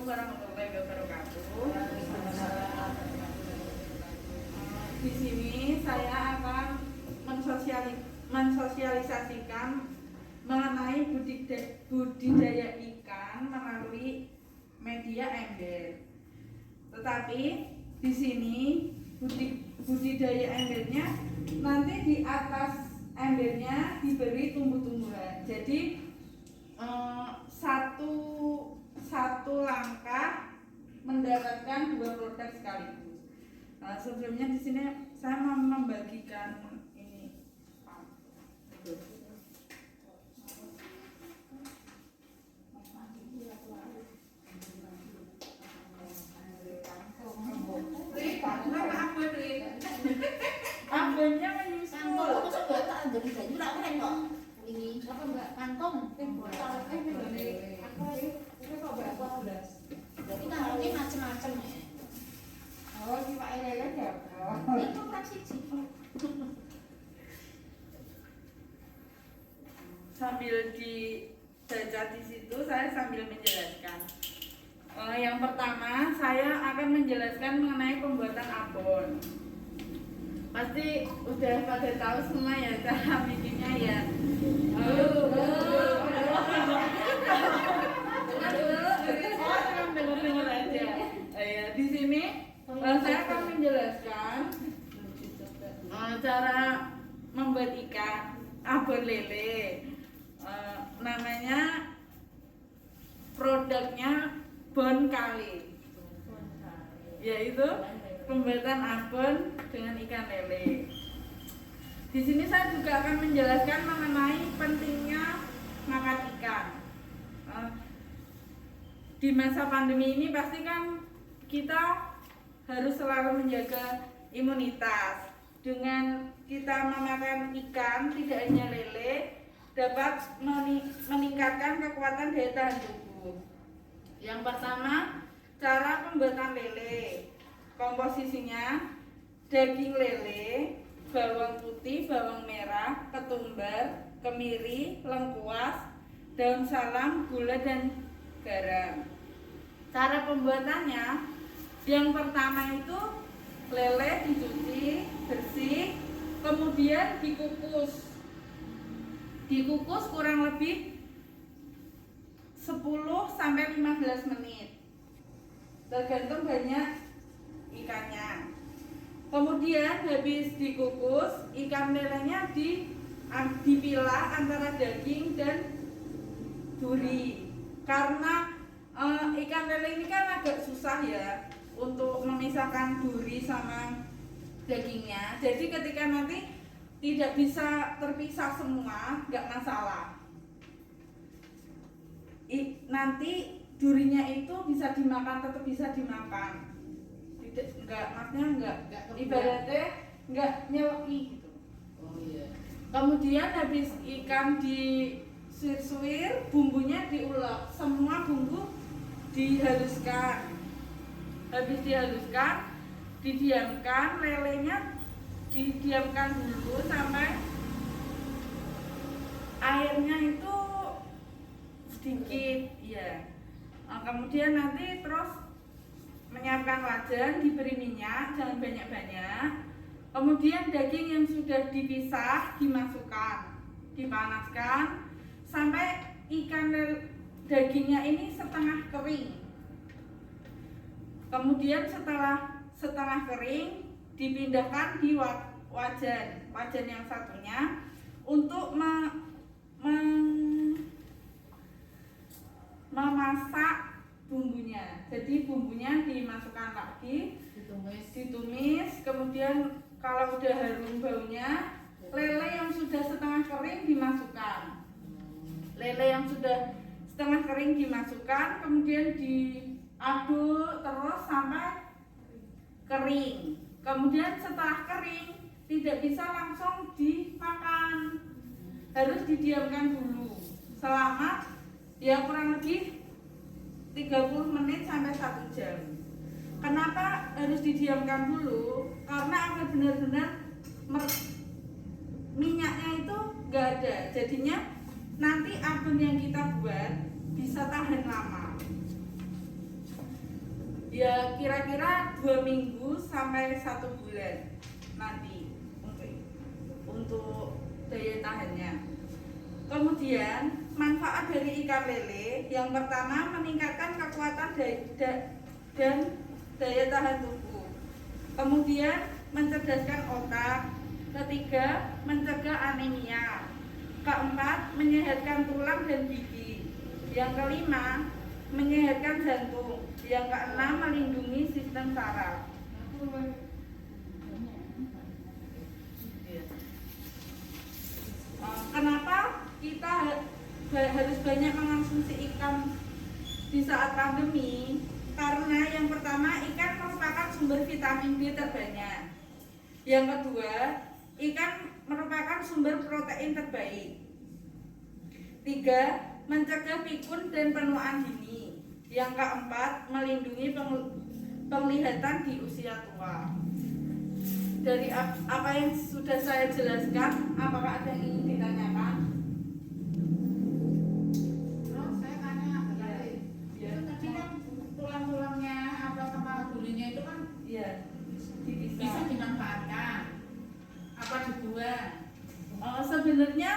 warahmatullahi wabarakatuh. Di sini saya akan mensosialisasikan mengenai budidaya ikan melalui media ember. Tetapi di sini budidaya embernya nanti di atas embernya diberi tumbuh-tumbuhan. Jadi satu langkah mendapatkan dua produk sekaligus. Nah, sebelumnya di sini saya mau membagikan ini. Abonnya menyusul. Ini apa Mbak? Kantong. Jadi taruhnya macam-macam ya. Oh, ini Pak Lele ya. Itu praksi sih. Sambil dibaca di situ, saya sambil menjelaskan. Yang pertama, saya akan menjelaskan mengenai pembuatan abon. Pasti udah pada tahu semua ya cara bikinnya ya. Dengar aja. Ya, di sini saya akan menjelaskan cara membuat ikan abon lele. Namanya produknya Bon Kali, yaitu pembuatan abon dengan ikan lele. Di sini saya juga akan menjelaskan mengenai pentingnya makan ikan. Di masa pandemi ini pasti kan kita harus selalu menjaga imunitas. Dengan kita memakan ikan, tidak hanya lele, dapat meningkatkan kekuatan daya tahan tubuh. Yang pertama, cara pembuatan lele. Komposisinya daging lele, bawang putih, bawang merah, ketumbar, kemiri, lengkuas, daun salam, gula dan garam. Cara pembuatannya, yang pertama itu lele dicuci bersih, kemudian dikukus. Dikukus kurang lebih 10-15 menit, tergantung banyak ikannya. Kemudian habis dikukus, ikan lelenya dipilah antara daging dan duri. Karena ikan lele ini kan agak susah ya untuk memisahkan duri sama dagingnya. Jadi ketika nanti tidak bisa terpisah semua, nggak masalah. Nanti durinya itu bisa dimakan, tetap bisa dimakan. Maksudnya enggak ibaratnya enggak nyeleki gitu. Oh iya. Kemudian habis ikan disuir-suir, bumbunya diulek, semua bumbu dihaluskan. Habis dihaluskan, didiamkan, lelenya didiamkan dulu sampai airnya itu sedikit ya. Kemudian nanti terus menyiapkan wajan, diberi minyak, jangan banyak-banyak. Kemudian daging yang sudah dipisah dimasukkan, dipanaskan sampai dagingnya ini setengah kering. Kemudian setelah setengah kering dipindahkan di wajan yang satunya untuk memasak bumbunya. Jadi bumbunya dimasukkan lagi, ditumis, kemudian kalau udah harum baunya, lele yang sudah setengah kering dimasukkan. Lele yang sudah setengah kering dimasukkan, kemudian diaduk terus sampai kering. Kemudian setelah kering tidak bisa langsung dimakan, harus didiamkan dulu selama ya kurang lebih 30 menit sampai 1 jam. Kenapa harus didiamkan dulu? Karena agar benar-benar minyaknya itu nggak ada. Jadinya nanti abon yang kita buat bisa tahan lama. Ya kira-kira 2 minggu sampai 1 bulan nanti untuk daya tahannya. Kemudian manfaat dari ikan lele yang pertama meningkatkan kekuatan dan daya tahan tubuh. Kemudian mencerdaskan otak. Ketiga, mencegah anemia. Keempat, menyehatkan tulang dan gigi. Yang kelima, menyehatkan jantung. Yang keenam, melindungi sistem saraf. Kenapa kita harus banyak mengonsumsi ikan di saat pandemi? Karena yang pertama, ikan merupakan sumber vitamin D terbanyak. Yang kedua, ikan merupakan sumber protein terbaik. 3, mencegah pikun dan penuaan dini. Yang keempat, melindungi penglihatan di usia tua. Dari apa yang sudah saya jelaskan, apakah ada yang ingin ditanyakan? Terus saya tanya tadi, Ya. itu tadi kan tulang-tulangnya apa sama durinya itu kan Iya, bisa dimanfaatkan. Apa dibuang? Sebenarnya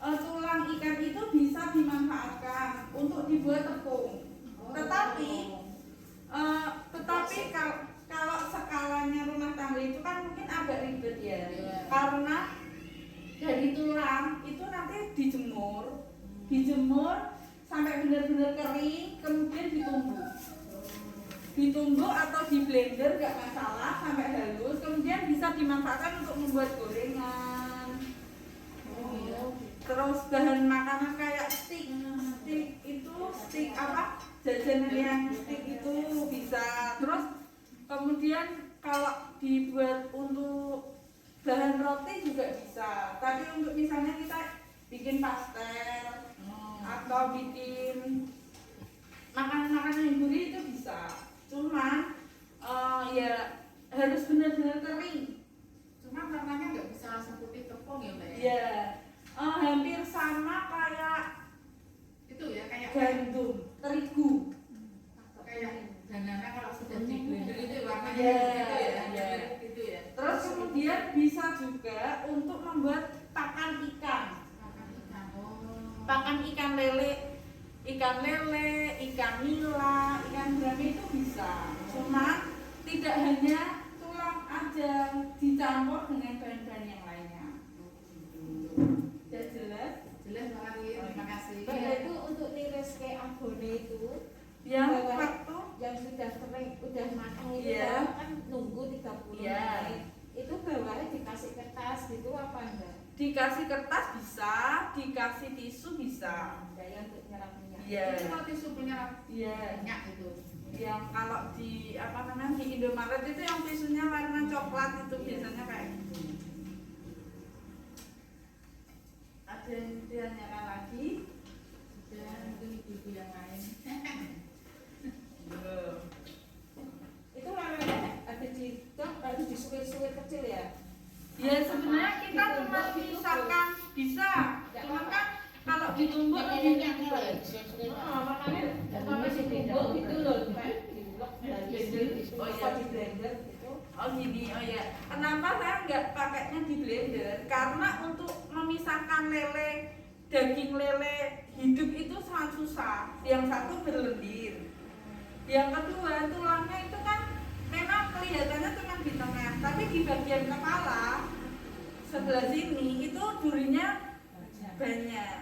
tulang ikan itu bisa dimanfaatkan untuk dibuat tepung. Tetapi kalau skalanya rumah tangga itu kan mungkin agak ribet ya. Iya. Karena dari tulang itu nanti dijemur sampai benar-benar kering, kemudian ditumbuk atau di blender gak masalah sampai halus, kemudian bisa dimanfaatkan untuk membuat gorengan. Terus bahan makanan kayak steak apa, jajanan yang steak itu bisa. Terus kemudian kalau dibuat untuk bahan roti juga bisa. Tapi untuk misalnya kita bikin pastel atau bikin makanan-makanan yang gurih itu bisa. Cuman ya harus benar-benar kering. Cuma warnanya nggak bisa seperti tepung ya Mbak ya? Ya hampir sama kayak Itu ya kayak terigu. kayak banana kalau sudah di blender itu warnanya Iya, gitu ya, iya. gitu ya. Terus kemudian bisa juga untuk membuat pakan ikan. Makan ikan. Pakan ikan lele, ikan nila, ikan gurame itu bisa. Cuma tidak hanya tulang aja, dicampur dengan bahan-bahan yang lainnya. Sudah jelas? Jelas Mbak Ari, terima kasih. Pada itu untuk tiris kayak abone itu Yang Bahwa- waktu yang sudah kering, udah matang itu Iya. kan nunggu 30 Iya. menit. Itu bawahnya dikasih kertas gitu apa enggak? dikasih kertas bisa, dikasih tisu bisa. Daya untuk nyerap minyak. Iya. Itu kalau tisu penyerap Iya. minyak itu. Yang kalau di apa namanya di Indomaret itu yang tisunya warna coklat itu biasanya kayak gitu. Ada yang ditanyakan lagi? Dan mungkin ibu yang lain. Belum. Itu lelenya ada di harus disuir-suir kecil ya. Ya sebenarnya kita cuma misalkan bisa, cuma kan kalau ditumbuk lebih Makanya si ditumbuk itu loh, kayak dilek Oh iya. di blender gitu. Oh gini, oh ya. Kenapa saya nggak pakainya di blender? Karena untuk memisahkan daging lele hidup itu sangat susah. Yang satu berlendir, yang kedua tulangnya itu kan memang kelihatannya cuma di tengah, tapi di bagian kepala sebelah sini itu durinya banyak.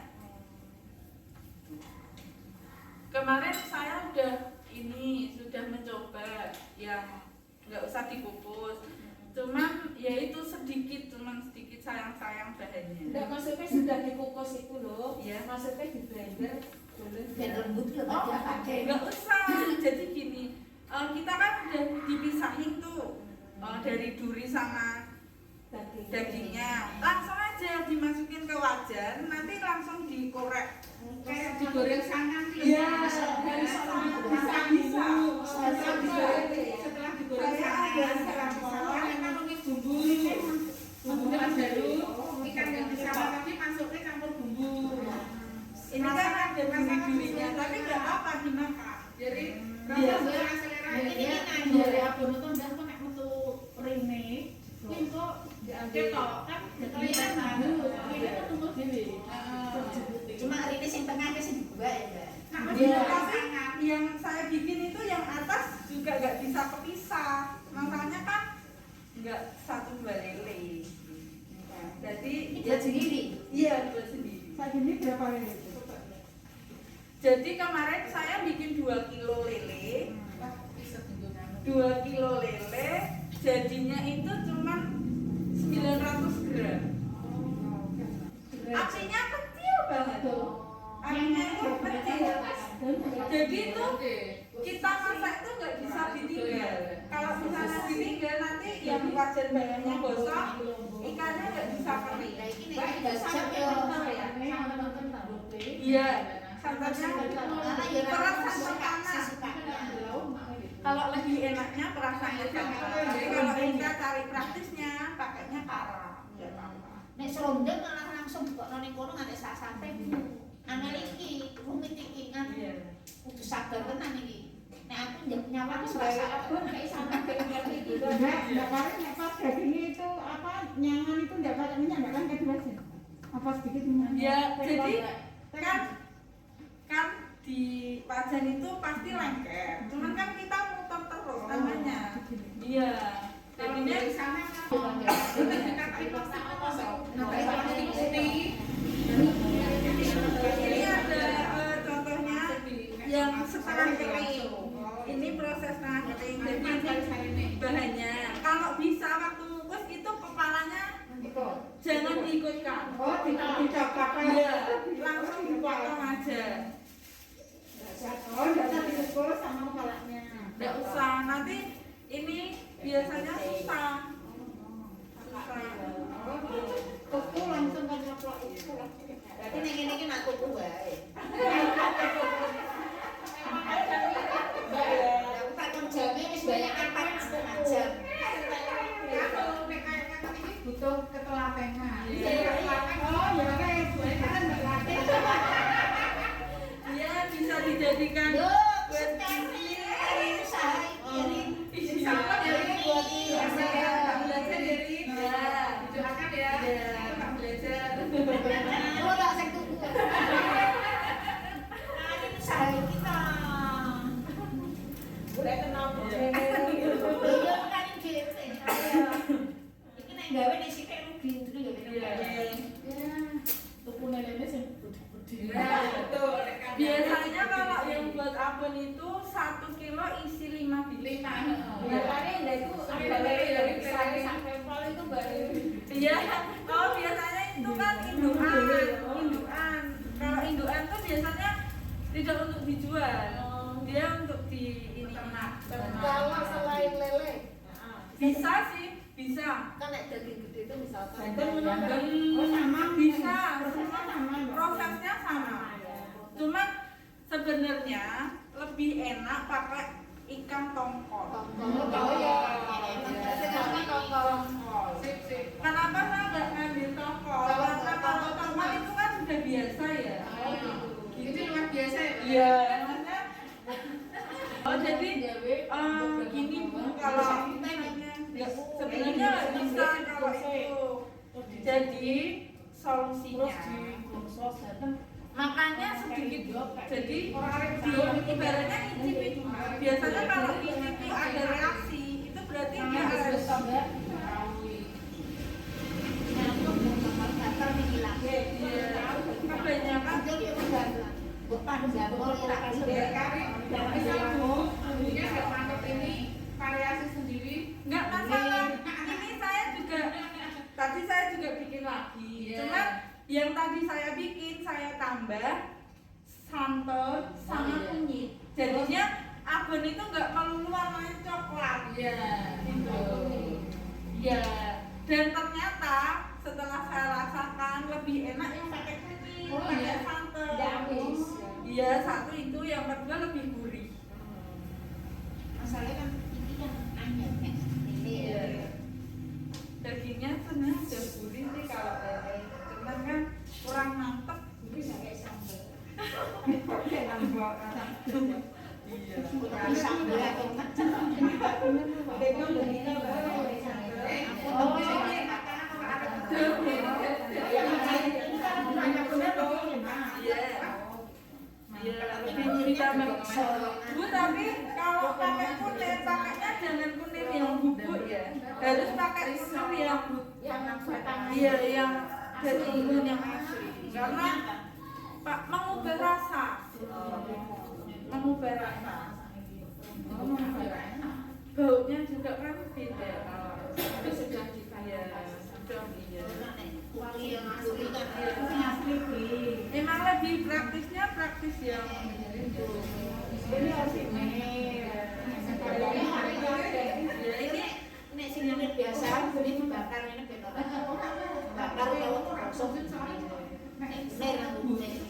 Kemarin saya sudah mencoba yang nggak usah dikukus, cuman ya itu sedikit sayang bahannya. Enggak, maksudnya sudah dikukus itu loh. Iya. Maksudnya di blender boleh. Biar lembut loh, Oh, Mbak, pakai. nggak usah. Jadi gini, kita kan udah dipisahin tuh dari duri sama dagingnya. Langsung aja dimasukin ke wajan, nanti langsung dikorek. Kayak digoreng sangan gitu. Iya, Dari bisa. Setelah digoreng Saya ada serapon. sangan, memang numis bumbu ini. Bumbunya pas dulu, ikan yang disapa tadi masuknya campur bumbu. Ini kan ada duri-durinya, tapi nggak apa dimakan. Jadi, Iya. rasa selera ini Iya, tapi yang saya bikin itu yang atas juga nggak bisa kepisah. Makanya kan nggak satu dua lele. Jadi Buat sendiri. iya buat sendiri. Saat ini berapa lele? Jadi kemarin saya bikin 2 kilo lele. 2 kilo lele jadinya itu cuma 900 gram. Apinya kecil banget. Apinya itu kecil. Jadi itu kita masak itu nggak bisa ditinggal. Kalau misalnya ditinggal nanti yang wajan bawahnya gosong, ikannya nggak bisa kering. Iya, santannya peras santan panas. Kalau lebih enaknya perasannya jangan. Jadi kalau kita cari praktisnya pakainya kara. Nggak apa-apa. Nek serondeng malah langsung buka ning kono nganti sak santai. Angel iki rumit iki kan. Iya. Kudu sabar tenan iki. Nek aku nyawang Saya serasa abon kayak sama kayak gitu. Enggak paling pas dagingnya itu apa nyangan itu enggak pakai minyak enggak kan kayak biasa. Apa sedikit minyak. Ya, jadi kan di wajan itu pasti lengket. Cuman kan kita muter terus namanya. Iya. Jadinya dari sana kan kita pakai plastik kosong. Nah, plastik putih. ini ada contohnya yang setengah kering. Ini proses setengah kering. Jadi ini bahannya. Kalau bisa waktu ngukus itu kepalanya jangan diikutkan. Oh, dicopot. Iya, langsung dipotong aja. Oh, enggak usah dikukus sama kepalanya. Nggak usah, nanti ini biasanya susah. Kuku langsung kan nyoplok itu. berarti nek ngene iki mak kuku wae. Aku tak kon jame wis banyak apa setengah jam. Kalau nek kayak ngene iki butuh ketelatengan. Oh, ya kayak kan berlatih. Iya, bisa dijadikan Yo, buat sekali usaha iki. Sama dari buat tak belajar dari ya, didoakan ya. tak belajar. Oh, tak sing tuku. Ini usaha kita. Boleh kenal Iya kan iki dhewe. Iki nek gawe nek sithik rugi ndru ya. Iya. tuku lele sing gede-gede. Nah, betul. Biasanya kalau yang buat abon itu 1 kilo isi 5 biji. 5. Biasanya enggak itu Sampai lele dari dari besar sampai sampai sampel itu baru. Iya, kalau biasanya itu kan indukan. Kalau indukan tuh biasanya tidak untuk dijual, dia untuk di ini ternak. Kalau selain lele, Bisa sih, bisa. kan nek daging gede itu misalkan Bandeng, oh sama bisa. prosesnya sama Prosesnya sama. Cuman sebenarnya lebih enak pakai ikan tongkol. oh ya sama tongkol Sip, sip. Kenapa saya nggak ngambil tongkol? Karena kalau tongkol itu kan sudah biasa ya. Itu luar biasa ya, Pak? Iya, maksudnya. Oh jadi gini Bu, kalau ya, sebenarnya nggak bisa kalau itu. Jadi solusinya makanya sedikit. Jadi ibaratnya icip. Biasanya kalau icip ada reaksi itu berarti dia harus kebanyakan Misal Bu, bumbunya nggak mantap ini variasi sendiri. nggak masalah. Ini saya juga tadi saya juga bikin lagi. Iya. Cuman yang tadi saya bikin saya tambah santan sama kunyit. Jadinya abon itu nggak melulu warnanya coklat. Iya, Gitu. Iya. Dan ternyata setelah saya rasakan lebih enak yang pakai kunyit, Oh, pakai iya. santan. Nggak amis. Iya, satu itu, yang kedua lebih gurih. Masalahnya kan ini kan anyar kan. Iya. Dagingnya sebenarnya udah gurih sih kalau lele. Cuman kan kurang mantep. Gurih pakai sambal. Iya. Tapi sambal atau kacang. Oh, ini makanan orang Iya. Iya, lebih Bu, tapi kalau pakai kunir, pakainya jangan kunir yang bubuk ya. Harus pakai kunir yang iya yang dari imun yang asli. Karena Pak mengubah rasa. Mengubah rasa. Baunya juga kan beda. Tapi sudah dibayar. Sudah iya. Wali yang asli kan asli Bi. Emang lebih praktisnya praktis yang itu. Ini harus ini. Ya ini nek sing unit biasa beli dibakar ini beda. Bakar kalau langsung nek rambutnya.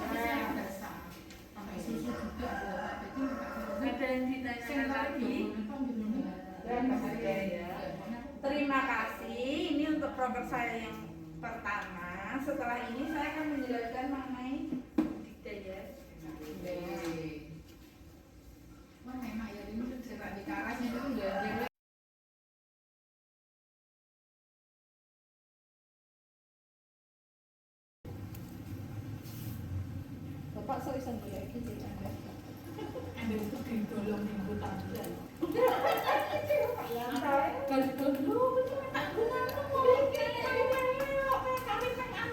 ada yang ditanyakan lagi. Terima kasih. Ini untuk proker saya yang pertama. Setelah ini saya akan menjelaskan mengenai dikdaya. Wah, enak ya ini tuh cerak di karasnya itu udah Bapak sok iso golek iki sing ada. ambil itu digolong di hutan bulan. Kalau dulu tak guna mau kami pengen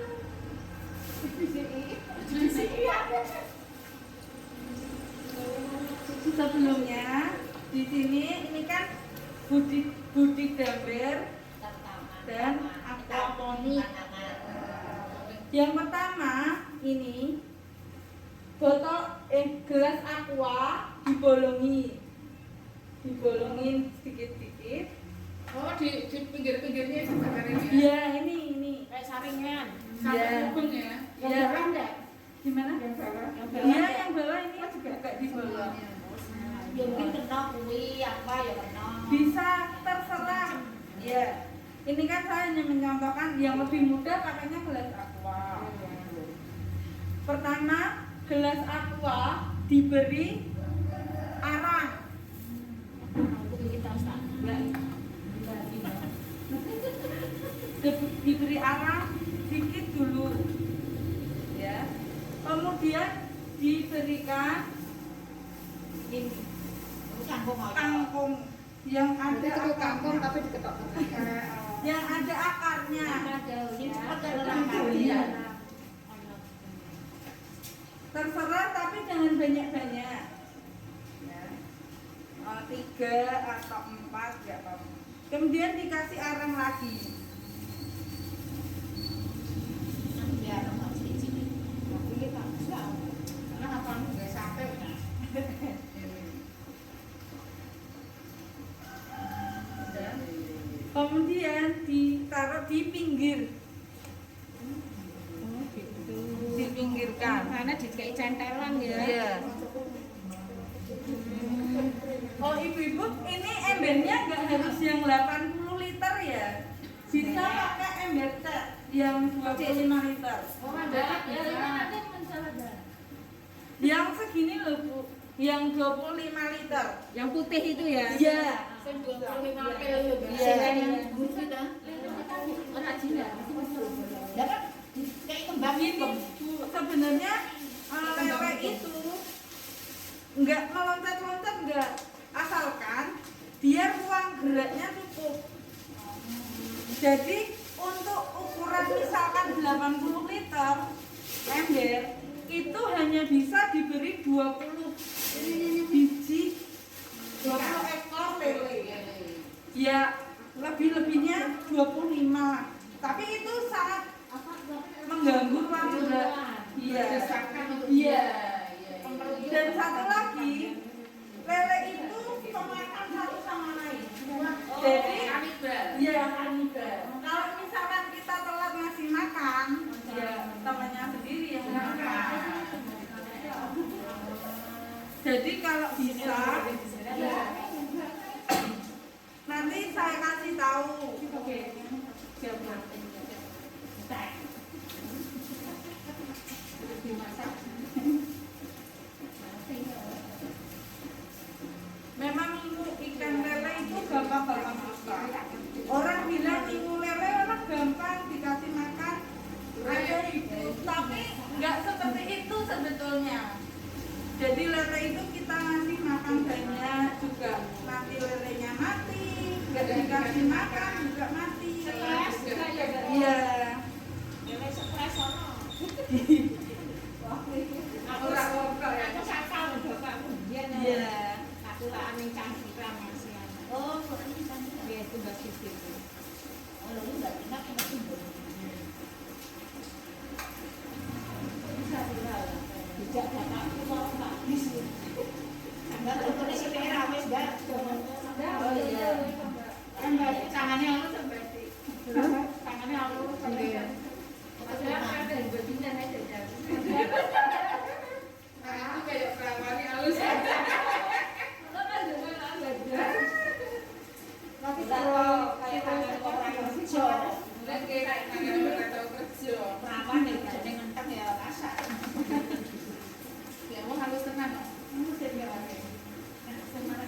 Sebelumnya di sini ini kan Budi Damber dan aquaponik. Yang pertama ini gelas aqua dibolongin sedikit-sedikit. Oh, di pinggir-pinggirnya itu bakar ini. Iya, ini. Kayak saringan. Sampai kubeng ya. Iya. enggak? Gimana? Yang bawah. Iya, yang bawah ini juga di bawah. Ya mungkin kena kuwi apa ya kena. Bisa terserah. Ya. Ini kan saya hanya mencontohkan yang lebih mudah pakainya gelas aqua. Pertama, gelas aqua diberi arang. Kita usah. Diberi arang sedikit dulu. Ya. Kemudian diberikan ini kangkung yang ada Kangkung akarnya. tapi diketok. Yang ada akarnya. Iya. Terserah tapi jangan banyak-banyak. Ya. 3 atau 4 ya apa. Kemudian dikasih arang lagi. Biar enggak cilik-cilik. Aku ini tak bisa. Karena apa enggak sampai nah. Kemudian ditaruh di pinggir. Dipinggirkan. Karena dikai centelan ya. Iya. Oh ibu-ibu, ini embernya nggak harus yang 80 liter ya. Bisa pakai ember cat yang 25 liter. Oh, ada bisa. Yang segini loh Bu, yang 25 liter. Yang putih itu ya. Iya. Sing 25 kilo yo. Iya. Busi dah. Ora jina. Ya kan kayak kembang Ini itu. Bu, sebenarnya lele itu nggak meloncat-loncat nggak, asalkan dia ruang geraknya cukup. Jadi untuk ukuran misalkan 80 liter ember itu hanya bisa diberi 20 biji, 20 ekor lele. Ya lebih-lebihnya 25. Tapi itu sangat mengganggu ruang gerak. Iya. Iya. Dan satu lagi, lele itu pemakan satu sama lain. Jadi, ya kanibal. Kalau misalkan kita telat ngasih makan, ya temannya sendiri yang makan. Jadi kalau bisa, nanti saya kasih tahu. Siapa? Memang ikan lele itu gampang susah. Orang bilang ikan lele orang gampang dikasih makan aja hidup, tapi nggak seperti itu sebetulnya. Jadi lele itu kita ngasih makan banyak juga, nanti lelenya mati, nggak dikasih makan juga mati. Stres juga ya, Mbak? Iya. Lele stres ono. Aku ora ngobrol ya. Aku sakal bapakku biyen. Iya. Aku tak aning cangkram masih ana. Oh, ini kan. Ya itu Mbak Siti itu. Oh, lu enggak enak enak timbul. Bisa dilalah. Dijak bapakku mau tak bis. Enggak contohnya si merah wis enggak. Oh iya. Kan Mbak tangannya aku sampai di. Tangannya aku sampai. Padahal ada juga pindah aja jadi. Nah, itu kayak perawani halus ya. Lo kan juga ada. Tapi kalau kayak tangan orang kerja, Enggak kayak tangan orang tahu kerja. perawan ya jadi ngentek ya kasar. Ya mau halus tenan.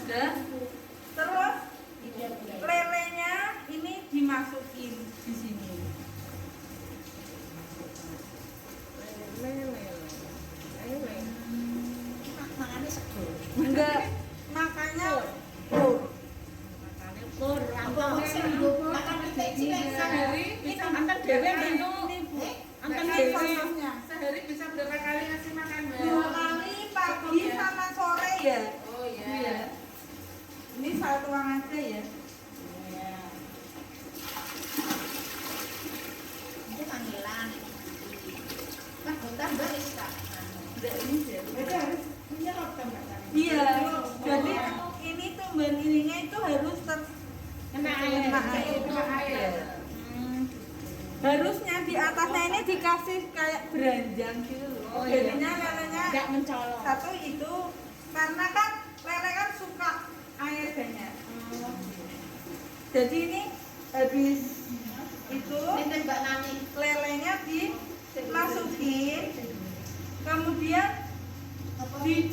Udah. Terus lelenya ini dimasukin di sini. Makannya seger. Enggak, makanya pur. Apa sih makan kecil Sehari bisa Antar dewe menu. Antar Ini dewe. contohnya. Sehari bisa berapa kali ngasih makan, Mbak? 2 kali pagi sama sore ya. Oh iya. Iya. Ini satu uang aja ya. Itu panggilan. Nah, tambah wis tak. Udah ini sih. Berarti harus menyerap kan Mbak? Iya. Jadi ini tumbuhan ininya itu harus Kena air. Kena air. Kena air. Harusnya di atasnya ini dikasih kayak beranjang gitu loh. Oh, iya. Jadinya lelenya Enggak mencolok. satu itu karena kan lele kan suka air banyak. Jadi ini habis itu Ini Mbak Nani. lelenya dimasukin, kemudian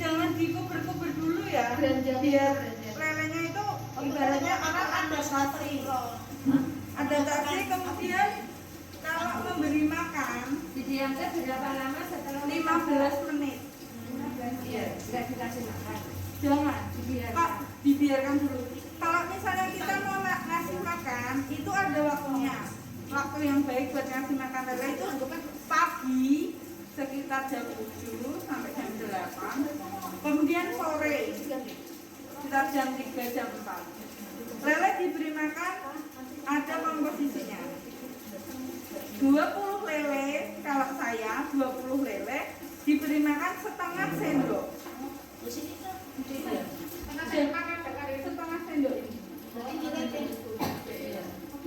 jangan dikuber-kuber dulu ya, Beranjang. biar lelenya itu ibaratnya akan ada satri, kemudian kalau memberi makan Didiamkan berapa lama setelah 15 menit. Iya, enggak dikasih makan. Jangan, Dibiarkan. Pak, dibiarkan dulu. Kalau misalnya kita mau ngasih makan, itu ada waktunya. Waktu yang baik buat ngasih makan lele itu pagi sekitar jam 7 sampai jam 8. Kemudian sore sekitar jam 3 jam 4. Lele diberi makan ada komposisinya. 20 lele, kalau saya 20 lele diberi makan setengah sendok. Di sini tuh Tengah saya makan sekali. Setengah sendok ini.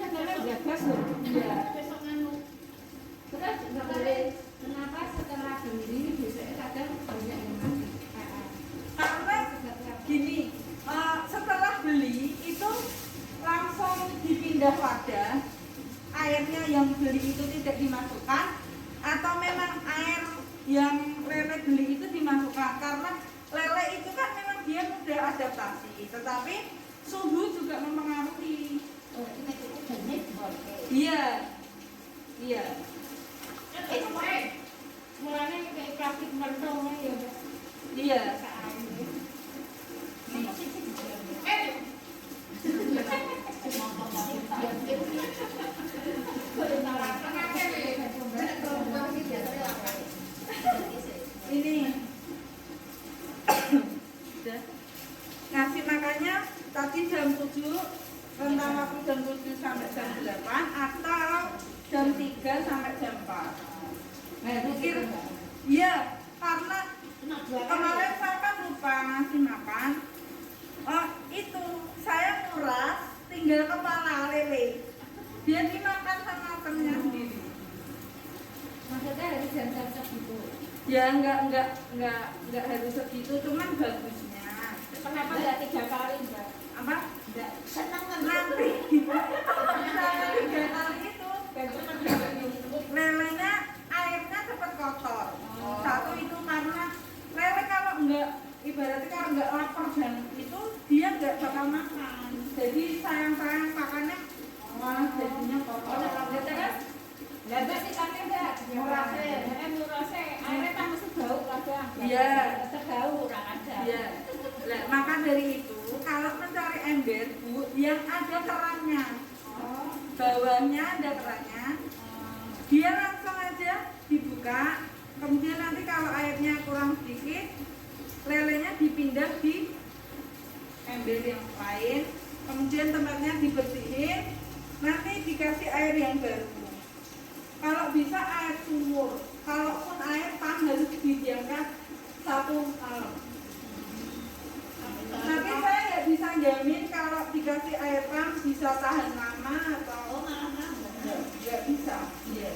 Karena udah gas loh. Iya. besok nganu. Terus nggak boleh. Kenapa setelah beli biasanya kadang banyak yang mati? Karena gini, setelah beli itu langsung dipindah wadah, airnya yang beli itu tidak dimasukkan, atau memang air yang lele beli itu dimasukkan, karena lele itu kan memang dia mudah adaptasi, tetapi suhu juga mempengaruhi. Oh, ini itu jenis boleh. Iya, iya. Mulanya kayak plastik mentong ya, Mbak. Iya. Apa sih sih? Ini udah. Ngasih makannya tadi jam 7, rentang waktu jam 7 sampai jam 8 atau jam 3 sampai jam 4. Mungkin iya, karena kemarin saya kan lupa ngasih makan. Itu saya nguras tinggal kepala lele. Dia dimakan sama temennya sendiri. Maksudnya harus jam-jam segitu. Ya enggak harus segitu, cuman bagusnya. Kenapa nggak 3 kali, Mbak? Apa? Enggak. Senang kan? Nanti saya 3 kali itu lelenya airnya cepat kotor. Satu itu karena lele kalau enggak, ibaratnya kalau enggak lapar dan itu dia enggak bakal makan. Jadi sayang-sayang makannya malah jadinya kotor. Lah sih kan enggak. Murase. Murase. Airnya kan mesti bau kadang. Iya. Tetap bau. Bu, yang ada kerannya. Bawahnya ada kerannya. Dia langsung aja dibuka. Kemudian nanti kalau airnya kurang sedikit, lelenya dipindah di ember yang lain. Kemudian tempatnya dibersihin. Nanti dikasih air yang baru. Kalau bisa air sumur. Kalaupun air pam harus didiamkan 1 malam. Tapi saya nggak bisa jamin kalau dikasih air pam bisa tahan lama atau nggak bisa. Iya.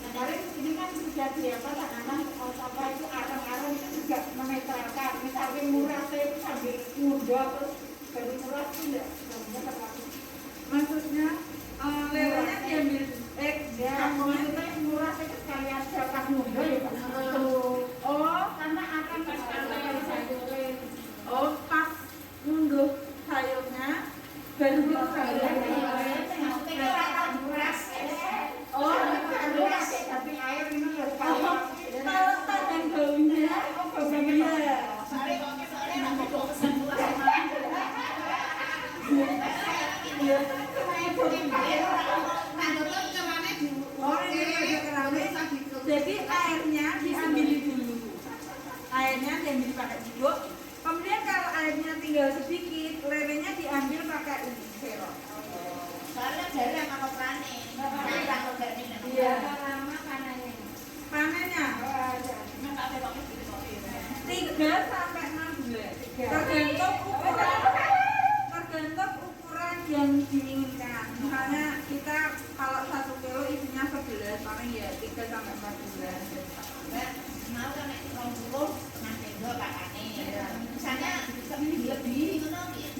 Kemarin ini kan sudah diapa tanaman apa itu arang-arang itu juga menetralkan. Misalnya murah saya itu sambil muda terus dari murah itu enggak terlalu. Maksudnya lelenya diambil Ya, maksudnya murah itu sekalian siapa muda ya Pak. oh Karena akan sayurin. oh pas ngunduh sayurnya baru sayurnya. Oh, tapi air ini ya Kalau tangan baunya, iya. Oh, ini ada keramik. Jadi airnya diambil dulu. Airnya diambil pakai jiduk. Kemudian kalau airnya tinggal sedikit, lelenya diambil pakai ini serok. Iya. Panennya 3 sampai 6 bulan. Tergantung ukuran yang diinginkan. Misalnya kita kalau 1 kilo isinya 11, paling ya 3 sampai 4 bulan.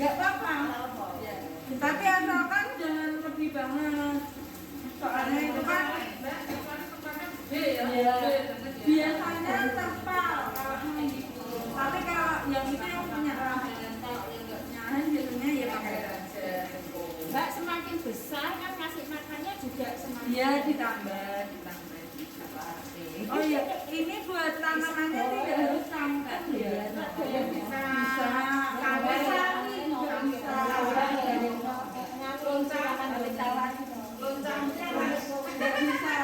Nggak apa-apa. Ya. Tapi asalkan jangan lebih banget. Soalnya itu kan biasanya terpal kalau gitu. Tapi kalau yang itu yang punya lahan, kalau yang nggak punya lahan biasanya ya pakai aja. Mbak semakin besar kan ngasih makannya juga semakin. Iya ditambah. Oh iya, ini buat tanamannya tidak harus sangkat ya. Bisa. Sampai sawi juga bisa. Nggak bisa.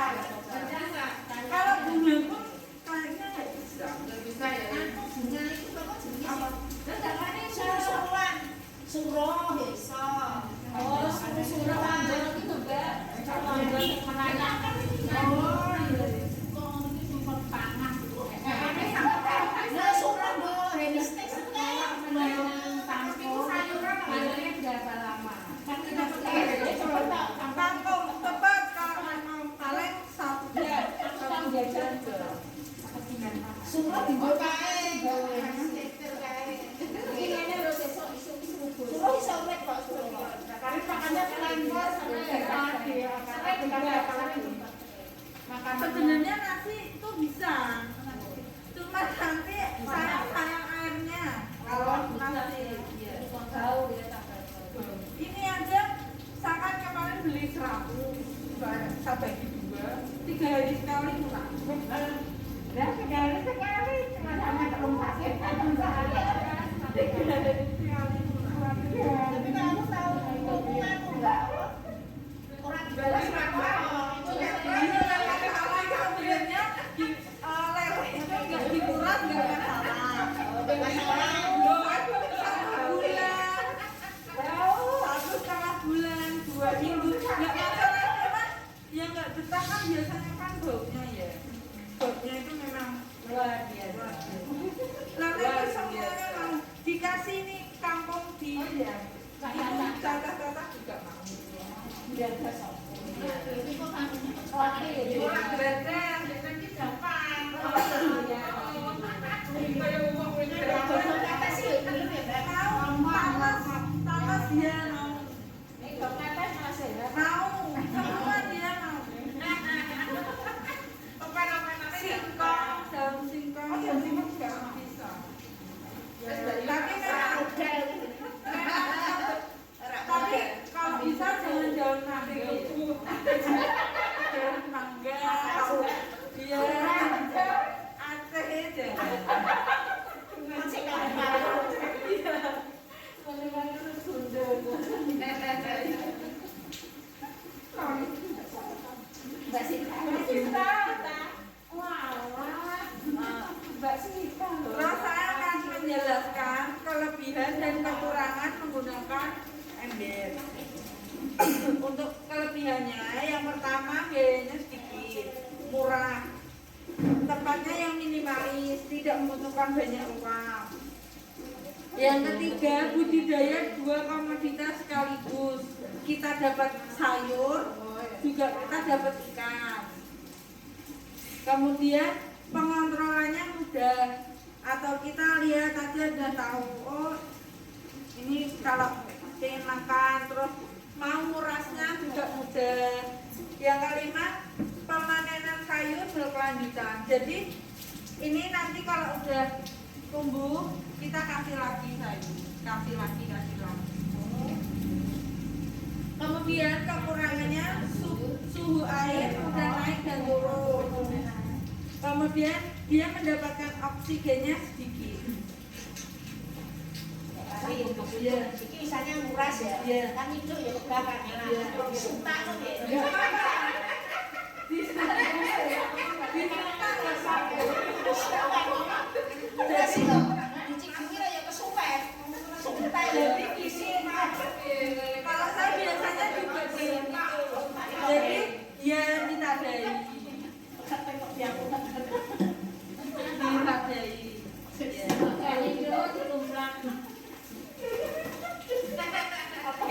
Kalau bunga pun kayaknya nggak bisa. Kangkung tepat kalau memang paling 1 jam. Sebenarnya nasi itu bisa, cuma nanti sayang airnya kalau nasi. Ini aja saya kemarin beli 100, saya bagi 2, 3 hari sekali pulang. Dan sekali cuma sama telur pasir kan sehari. 3 hari sekali pulang. Tapi kamu tahu hubunganmu enggak? Orang balas apa? Ini yang masalah itu sebenarnya lele itu nggak dikuras nggak masalah. Loh, aku 1 bulan, 1,5 bulan, 2 minggu nggak masalah, cuman yang nggak betah kan biasanya kan baunya ya. Baunya itu memang luar biasa. Lalu itu semuanya mau dikasih nih kangkung di cacah-cacah juga mau. Biasa sopo. Orang beredar, nanti gampang. Talas dia mau. Mau, semua dia mau. Singkong, daun singkong juga bisa. Tapi tapi kalau bisa jangan daun mangga, daun mangga, Mbak Sita loh. Terus saya akan menjelaskan kelebihan dan kekurangan menggunakan ember. Untuk kelebihannya, yang pertama biayanya sedikit, murah. Tempatnya yang minimalis, tidak membutuhkan banyak uang. Yang ketiga, budidaya 2 komoditas sekaligus. Kita dapat sayur, juga kita dapat ikan. Kemudian pengontrolannya mudah, atau kita lihat aja dan tahu, oh ini kalau ingin makan, terus mau ngurasnya juga mudah. Yang kelima, pemanenan sayur berkelanjutan. Jadi ini nanti kalau udah tumbuh, kita kasih lagi sayur, kasih lagi. Kemudian kekurangannya suhu air udah naik dan turun. Kemudian dia mendapatkan oksigennya sedikit. Iya. Iki misalnya nguras ya. Iya. Kan itu ya kebakar enak. Suntak tuh ya. Terus itu dicicipin ya kesuwen. Suntak Jadi isi kalau saya biasanya juga gitu. Jadi ya ditadai. Gak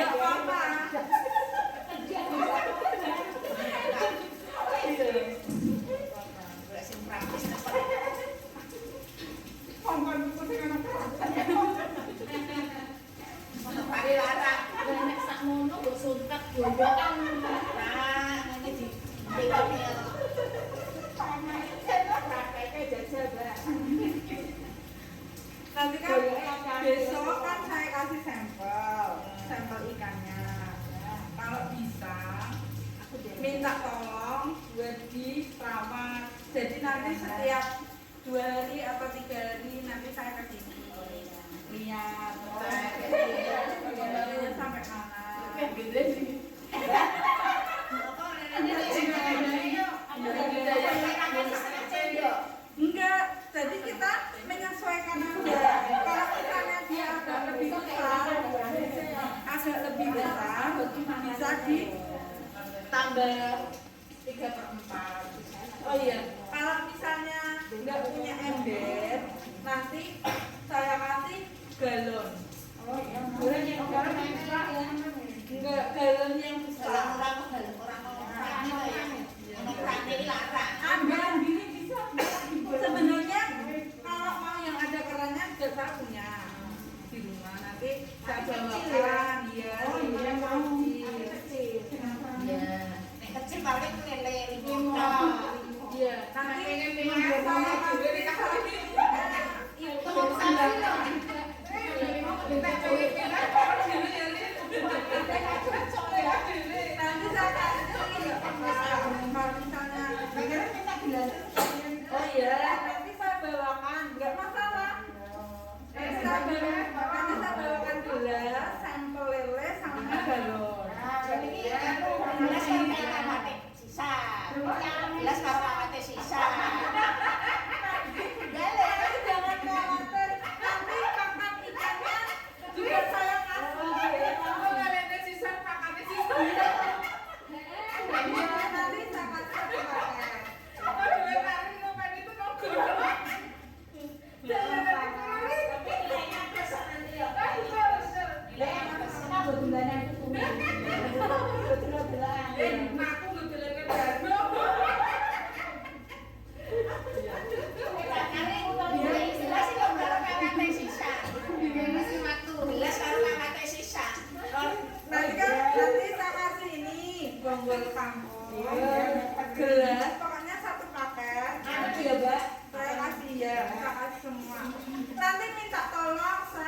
apa-apa. Nanti kan besok kan saya kasih sampel ikannya. Kalau bisa minta tolong buat diperawat. Jadi nanti setiap 2 hari atau 3 hari nanti saya ke sini lihat kembalinya sampai mana. Enggak, jadi kita menyesuaikan aja. Kalau misalnya dia agak lebih besar, bisa ditambah 3/4. Oh iya, kalau misalnya nggak punya ember, nanti saya kasih galon. Oh iya. Enggak, galon yang besar. Ambil gini bisa. Sebenarnya kalau mau yang ada kerannya juga saya punya di rumah. Nanti saya bawakan dia. Oh iya, mau kecil. kecil paling lele Iya, nanti nanti saya kasih kalau misalnya oh iya nanti saya bawakan nggak masalah nanti saya bawakan gelas sampel lele sama galon tapi jangan khawatir nanti pakan ikannya juga saya kasih nanti saya kasih satu paket. Nanti saya kasih ini bonggol kampung gelas pokoknya satu paket iya mbak saya kasih ya saya kasih semua nanti saya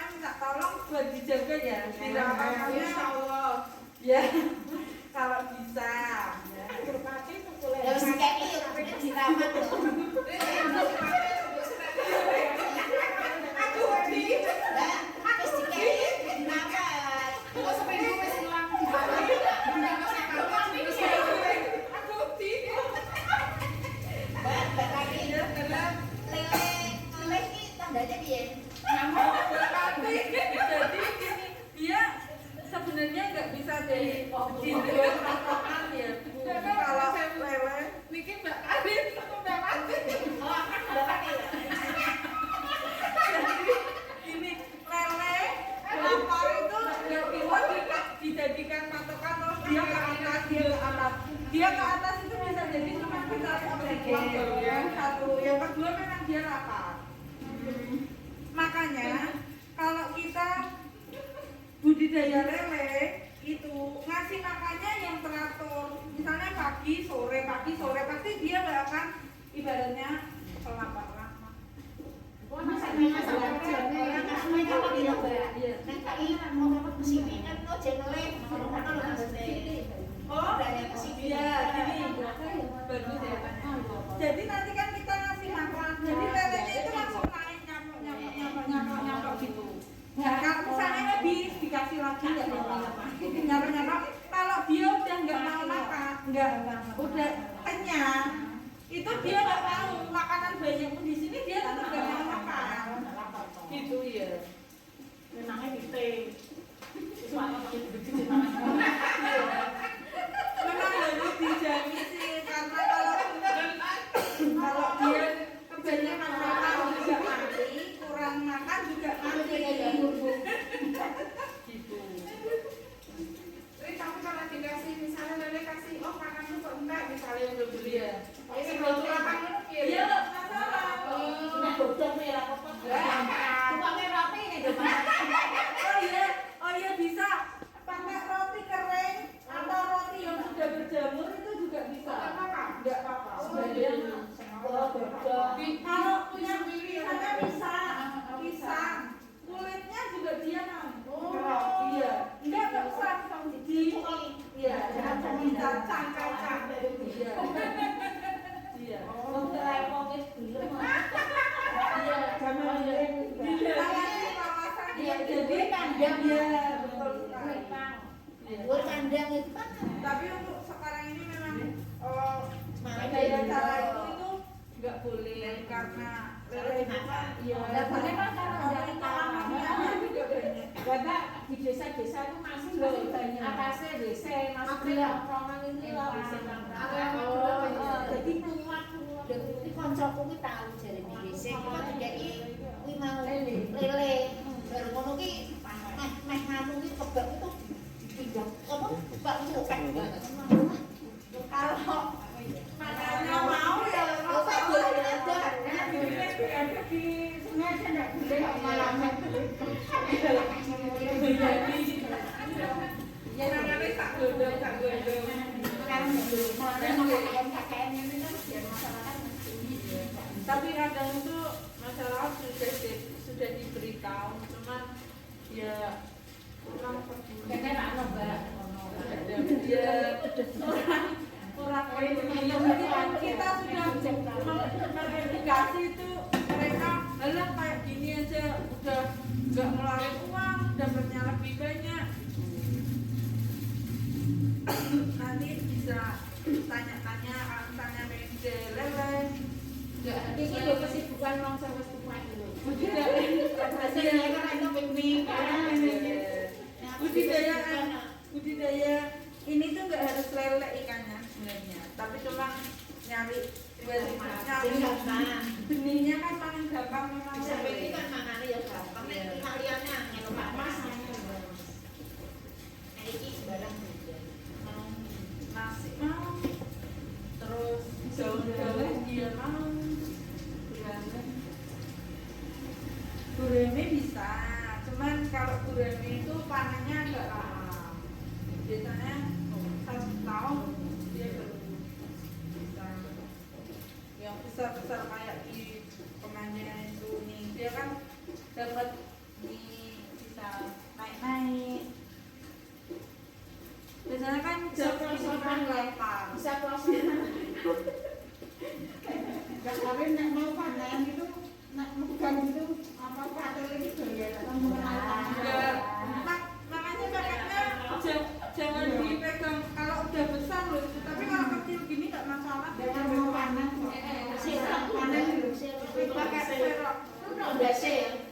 minta tolong buat dijaga ya dirawatannya ya kalau bisa piye? Jadi gini, dia sebenarnya nggak bisa dilihat patokan ya Bu. Kalau lele Niki Mbak Karin udah mati. Oh, akan dapat ya. ini lele lapar itu nggak bisa dijadikan patokan terus dia ke atas dia ke atas itu bisa jadi cuma kita oksigen yang satu yang kedua memang dia lapar. Makanya kalau kita budidaya lele itu ngasih makannya yang teratur, misalnya pagi sore pasti dia nggak akan ibaratnya lapar. Masanya sama orang kasih kalau dia Mbak. Nek kali mau dapat kesini kan lo jeneleh ngono lho maksudnya. Oh, Dari kesini. iya, gini. Bagus ya. Jadi nanti kan kita ngasih makan, jadi lelenya itu langsung naik nyampe gitu. Nah, kalau misalnya habis dikasih lagi nggak nyampe. Kalau dia udah nggak mau makan, udah kenyang, itu dia nggak mau makanan banyak pun di sini dia tetap nggak mau makan. Gitu ya. Memangnya di teh. Memang harus dijamin sih karena kalau dia kebanyakan makan juga mati, kurang makan juga mati gitu. Tapi kamu kalau dikasih misalnya lele kasih makan lu kok enggak misalnya udah beli ya. Ini Iya. kalau makan lu piye? Iya, nggak masalah. Nah, bodong ya apa-apa. Tukangnya roti ini lho, Mas. Oh iya bisa pakai roti kering atau roti yang sudah berjamur itu juga bisa. Nggak apa-apa. Kalau punya misalnya pisang, kulitnya juga dia mau. Iya, nggak usah iya, dicacah. Iya. Iya. Untuk repotnya belum. Iya, jangan di kawasan ya. Jadi kandang ya, betul sekali. Buat kandang itu kan Tapi untuk sekarang ini memang malah daya cara itu nggak boleh karena lele itu kan iya. Boleh kan kalau dari Alamiahnya juga banyak. Karena di desa-desa itu masih loh atasnya desa, maksudnya tongkrongan ini loh. jadi kuat. Iki kancaku ki tau jarene dhisik kok dikeki kuwi mau lele. Baru ngono ki meh nganu ki kebak itu dipindah. Apa Pak Cupek. Kalau makanya mau ya Apa boleh ada. Ada di sungai aja nggak boleh malam. Ya namanya tak godong. tapi kadang itu masalah sudah diberitahu cuman ya kurang Kayaknya tak ada mbak. ya orang kita sudah mengedukasi itu mereka halah kayak gini aja udah nggak ngeluarin uang dapatnya lebih banyak. Nanti bisa tanya-tanya misalnya meja lele Ini loh kesibukan orang sama sepupu itu. budidaya ini tuh nggak harus lele ikannya sebenarnya tapi cuma nyari benihnya kan paling gampang memang Sampai ini kan mangane ya gampang nek kaliannya angel Pak Mas. Nek iki barang mau nasi mau terus daun-daun dia mau gurame bisa cuman kalau gurame itu panennya agak lama biasanya 1 tahun dia baru bisa yang besar-besar kayak di pemanjangan itu nih dia kan dapat bisa naik-naik biasanya kan jam lapar Bisa proses. Gak kawin nak mau panen itu nak bukan itu apa patel itu ya. ya makanya pakainya jangan dipegang kalau udah besar loh itu tapi kalau kecil gini nggak masalah Jangan mau panen. sirap panen dulu. pakai serok Udah sih.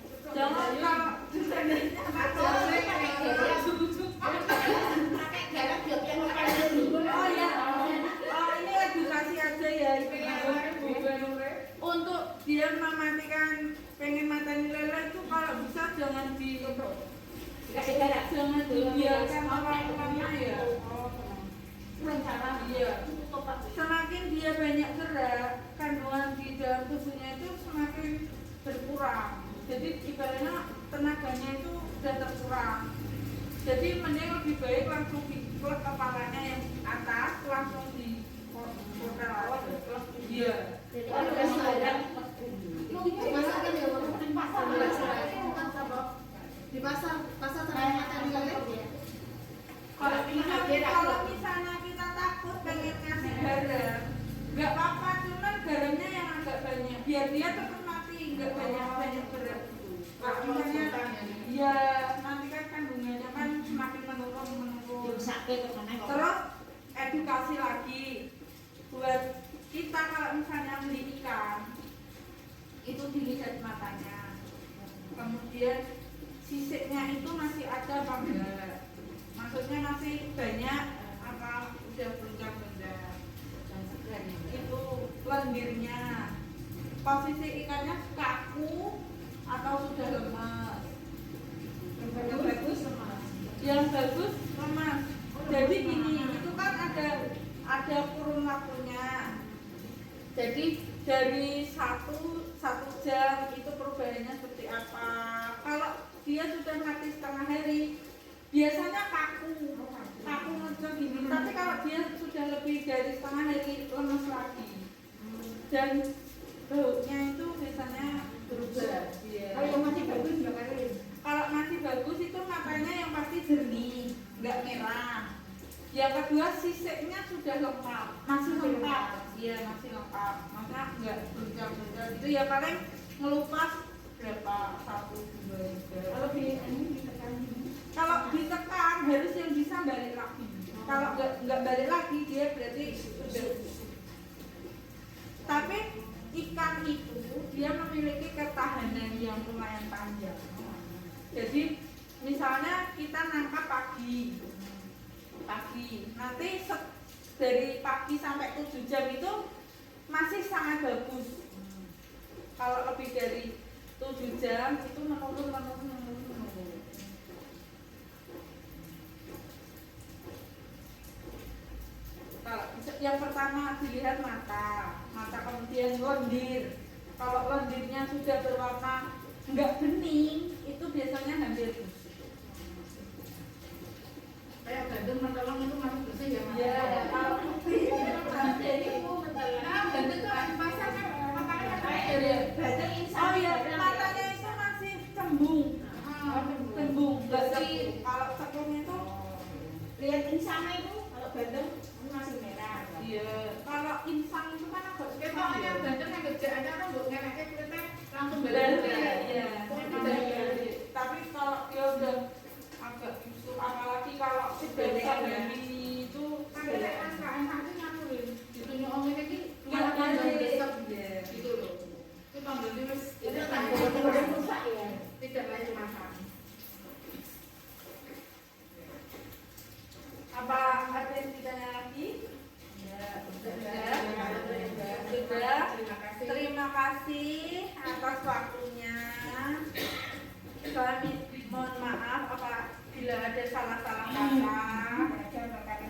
dia mematikan, pengen matani lele itu kalau bisa jangan jangan dibiarkan lama-lama ya. Iya. Semakin dia banyak gerak, kandungan di dalam tubuhnya itu semakin berkurang. Jadi ibaratnya tenaganya itu sudah terkurang. Jadi mending lebih baik langsung diplek kepalanya yang atas, langsung di hotel aja. Iya. Jadi kalau sekarang di pasar terang matani lele. Kalau misalnya kita takut pengen ngasih garam, nggak apa-apa, cuman garamnya yang agak banyak, biar dia tetap mati, nggak banyak berat. Kalau misalnya, ya nanti kan kandungannya kan semakin menurun. Terus edukasi lagi buat kita kalau misalnya beli ikan, itu dilihat matanya, kemudian sisiknya itu masih ada apa enggak. Maksudnya masih banyak apa udah beruncang-beruncang. Itu lendirnya, posisi ikannya kaku atau sudah lemas. Yang bagus lemas. Yang bagus lemas. Jadi gini, itu kan ada kurun waktunya. Jadi dari satu jam itu perubahannya seperti apa. Kalau dia sudah mati setengah hari, biasanya kaku ngecek gini. Tapi kalau dia sudah lebih dari setengah hari, lemes lagi. Dan baunya itu biasanya berubah. Kalau yang masih bagus nggak kali. Kalau masih bagus itu matanya yang pasti jernih, nggak merah. Yang kedua sisiknya sudah lengkap, masih lengkap. Iya masih lengkap. Maka nggak beruncang-uncang itu ya paling ngelupas berapa 1, 2, 3. Kalau ditekan. Kalau ditekan harus yang bisa balik lagi. Kalau nggak balik lagi dia berarti sudah. Tapi ikan itu dia memiliki ketahanan yang lumayan panjang. Jadi misalnya kita nangkap pagi, nanti dari pagi sampai 7 jam itu masih sangat bagus. Kalau lebih dari 7 jam itu menurun. Kalau yang pertama dilihat mata kemudian lendir. Kalau lendirnya sudah berwarna enggak bening, itu biasanya hampir busuk. Kayak gandum mentolong itu masih bersih ya Mas? Ya, kalau Jadi itu betul. Gandum itu di pasar kan matanya air ya. Berarti insan. oh ya, matanya itu masih cembung, Berarti kalau cembung itu lihat insana itu kalau bandeng itu masih merah. iya. Kalau insang itu kan agak Kita yang gandum yang gede aja kan buat ngelaknya kulitnya langsung benar balik. ya. Tapi kalau dia udah agak busuk, apalagi kalau sudah dari itu Ada angka itu nyamurin. Itu nyomongin lagi nggak malah tambah dari besar gitu loh. Itu tambah terus Itu tidak kan layak rusak ya. tidak layak makan. apa ada yang ditanya lagi? Sudah. Terima kasih. Terima kasih atas waktunya. Saya mohon maaf apabila ada salah-salah kata.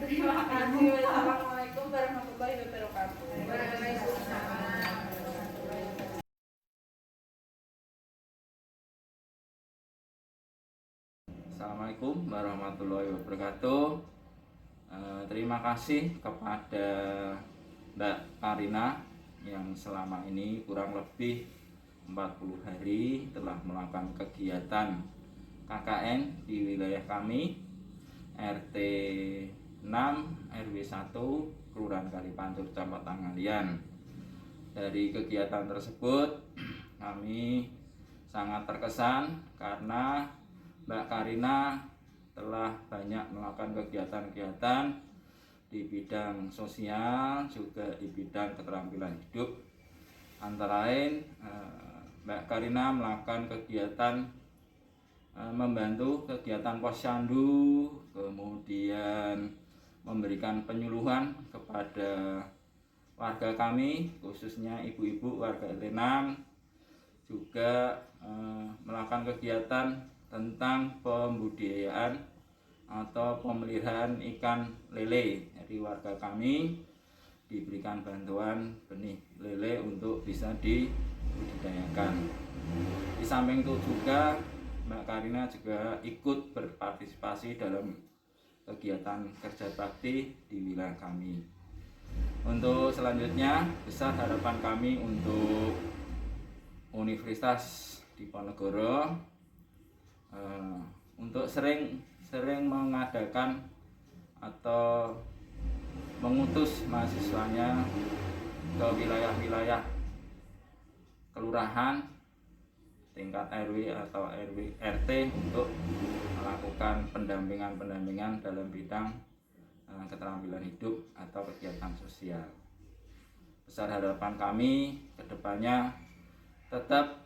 Terima kasih. Wassalamualaikum warahmatullahi wabarakatuh. Waalaikumsalam. Assalamualaikum warahmatullahi wabarakatuh. Terima kasih kepada Mbak Karina yang selama ini kurang lebih 40 hari telah melakukan kegiatan KKN di wilayah kami RT 6 RW 1 Kelurahan Kalipancur Kecamatan Ngalian. Dari kegiatan tersebut kami sangat terkesan karena Mbak Karina telah banyak melakukan kegiatan-kegiatan di bidang sosial, juga di bidang keterampilan hidup. Antara lain Mbak Karina melakukan kegiatan membantu kegiatan posyandu, kemudian memberikan penyuluhan kepada warga kami, khususnya ibu-ibu warga RT 6 juga melakukan kegiatan tentang pembudidayaan atau pemeliharaan ikan lele. Jadi warga kami diberikan bantuan benih lele untuk bisa dibudidayakan. Di samping itu juga Mbak Karina juga ikut berpartisipasi dalam kegiatan kerja bakti di wilayah kami. Untuk selanjutnya, besar harapan kami untuk Universitas Diponegoro untuk sering mengadakan atau mengutus mahasiswanya ke wilayah-wilayah kelurahan tingkat RW atau RT untuk melakukan pendampingan dalam bidang keterampilan hidup atau kegiatan sosial. Besar harapan kami kedepannya tetap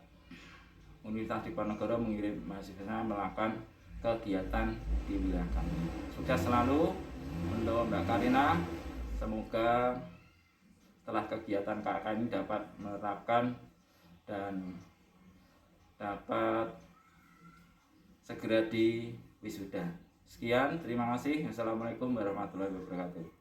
Universitas Diponegoro mengirim mahasiswa melakukan kegiatan di wilayah kami. Sukses selalu untuk Mbak Karina. Semoga setelah kegiatan KK ini dapat menerapkan dan dapat segera di wisuda. Sekian, terima kasih. Assalamualaikum warahmatullahi wabarakatuh.